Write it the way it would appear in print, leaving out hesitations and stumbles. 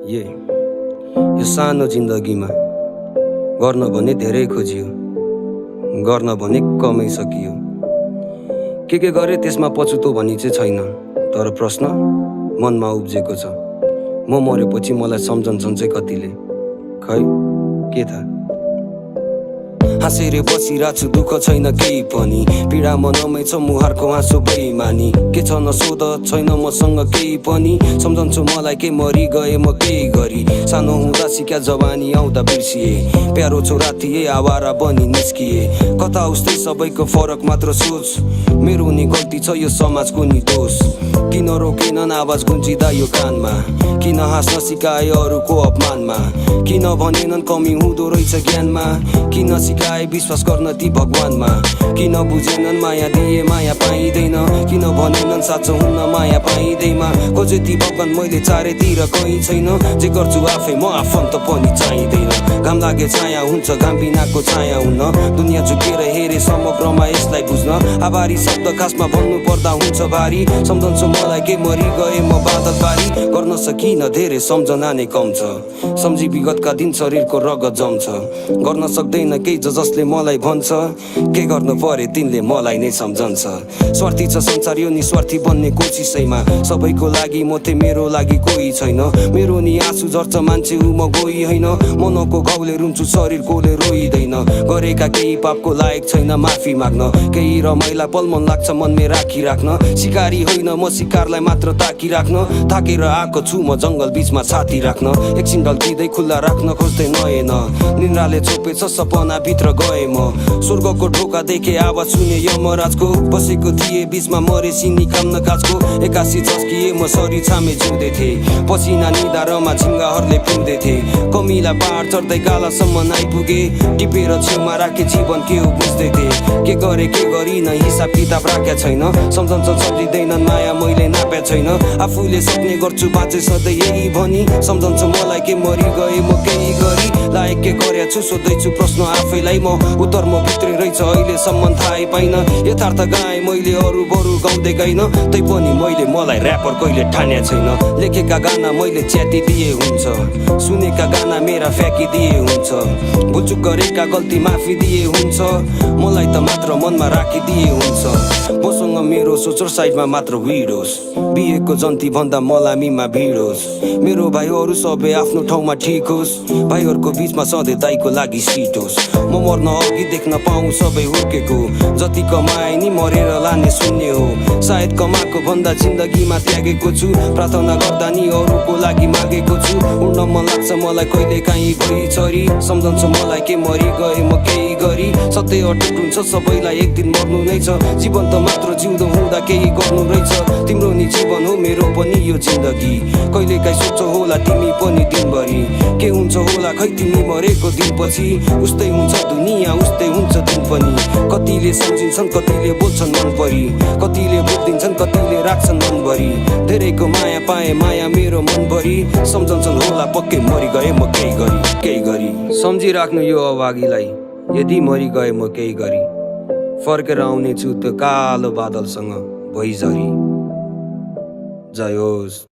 यो सानो जिन्दगीमा गर्न भने धेरै खोजियो, गर्न भने कमै सकियो। के गरे त्यसमा पछुतो भनी चाहिँ छैन, तर प्रश्न मनमा उब्जेको छ। म मरेपछि मलाई सम्झन्छन् चाहिँ कतिले, खै के थाहा। हाँसेर बसिरहेको छु, दुःख छैन केही पनि, पीडा मनमै छ मुहारको हाँसो बेइमानी। के छ नसोध, छैन मसँग केही पनि, सम्झन्छु मलाई के मरि गए म केही गरी। सानो हुँदा सिक्या जवानी आउँदा बिर्सिए, प्यारो छोरा थिए आवारा बनी निस्किए। कथा उस्तै सबैको फरक मात्र सोच, मेरो नि गल्ती छ यो समाजको नि दोष। किन रोकेनन् आवाज गुन्जिँदा यो कानमा, किन हाँस्न सिकाए अरूको अपमानमा, किन भनेनन् कमी हुँदो रहेछ ज्ञानमा, किन सिकाए विश्वास गर्न ती भगवानमा, किन बुझेनन् माया दिए माया पाइँदैन, किन भनेनन् साँचो हुन्न माया पाइँदैमा। खोजे ती भगवान मैले चारैतिर कहीँ छैन, जे गर्छु आफै म आफन्त पनि चाहिँदैन। घाम लागे छाया हुन्छ, घाम बिनाको छाया हुन्न, दुनियाँ झुकेर हेरे समग्रमा यसलाई बुझ्न। आभारी शब्द खासमा भन्नु पर्दा हुन्छ भारी, सम्झन्छु मलाई के मरि गए म बादल बारी। गर्न सकिन धेरै सम्झना नै कम छ, सम्झी विगतका दिन शरीरको रगत जम्छ। गर्न सक्दैन केही जसले मलाई भन्छ, के गर्नु परे तिनले मलाई नै सम्झन्छ। स्वार्थी छ संसार यो निस्वार्थी बन्ने कोसिसैमा, सबैको लागि म थिएँ मेरो लागि कोही छैन। मेरो नि आँसु झर्छ मान्छे हु म गई होइन, मनको घाउले रुन्छु शरीर कोले रोइदैन। गरेका केही पापको लायक छैन माफी माग्न, केही रमाइला पल मन लाग्छ मनमै राखिराख्न। शिकारी होइन म शिकारलाई मात्र ताकिराख्न, थाकेर आएको छु म जङ्गल बिचमा छाती राख्न। एकछिन ढल्किँदै खुल्ला राख्न खोज्दै नएन, निन्द्राले छोपेछ सपना भित्र गए म। स्वर्गको ढोका देखे आवाज सुने यमराजको, बसेको थिए बिचमा मरे सिनी काम न काजको। एक्कासी झस्किए म शरीर छामे जिउँदै थिएँ, पसिना निधारमा झिङ्गाहरूले पिउँदै थिए। कमिला पहाड चढ्दै गालासम्म आइपुगे, टिपेर छेउमा राखे जीवन के हो बुझ्दै थिए। के गरे के गरिन हिसाब किताब राख्या छैन, सम्झन्छन् सम्झिँदैनन् माया मैले नाप्या छैन। आफूले सक्ने गर्छु बाँचे सधैँ यही भनी, सम्झन्छु मलाई के मरि गए म केही गरी। लायक के गर्या छु सोध्दैछु प्रश्न आफैलाई म, उत्तर म भित्रै रहेछ अहिलेसम्म थाहै पाइन। यथार्थ गाएँ मैले अरू बरु गाउँदै गइन, तैपनि मैले मलाई ऱ्यापर कहिले ठान्या छैन। लेखेका गाना मैले च्यातिदिए हुन्छ, सुनेका गाना मेरा फ्याँकिदिए हुन्छ, भुलचुक गरेका गल्ती माफी दिए हुन्छ, मलाई त मात्र मनमा राखिदिए हुन्छ। मसँग मेरो सोच र साइडमा मात्र भिडोस्, बिहेको जन्ती भन्दा मलामीमा भिड होस्। मेरो भाइहरू सबै आफ्नो ठाउँमा ठिक होस्, भाइहरूको बिचमा सधैँ दाइको लागि सिट होस्। म मर्न अघि देख्न पाऊँ सबै हुर्केको, जति कमाए नि मरेर लाने शून्य हो। सायद कमाएको भन्दा जिन्दगीमा त्यागेको छु, प्रार्थना गर्दा नि अरूको लागि मागेको छु। उड्न मन लाग्छ मलाई कहिले काहीँ गई छरी, सम्झन्छु मलाई के मरि गए म केही गरी। सत्य अटुट हुन्छ सबैलाई एक दिन मर्नु नै छ, जीवन त मात्र जिउँदो हुँदा केही गर्नु रहेछ। तिम्रो नि जीवन हो मेरो पनि यो जिन्दगी, कहिले काहीँ सोच्छौ होला तिमी पनि दिनभरि, के हुन्छ होला खै तिमी मरेको दिनपछि। उस्तै हुन्छ दुनियाँ उस्तै हुन्छ दिन पनि, कतिले सम्झिन्छन् कतिले बोल्छन् मन परी, कतिले बुझ्दिन्छन् कतिले राख्छन् मनभरि। धेरैको माया पाए माया मेरो मनभरि, सम्झन्छन् होला पक्कै मरि गए म केही गरी। सम्झिराख्नु यो अभागीलाई, यदि मरि गए म केही गरी, फर्केर आउने छु त्यो कालो बादलसँग भइझरी। जय होस्।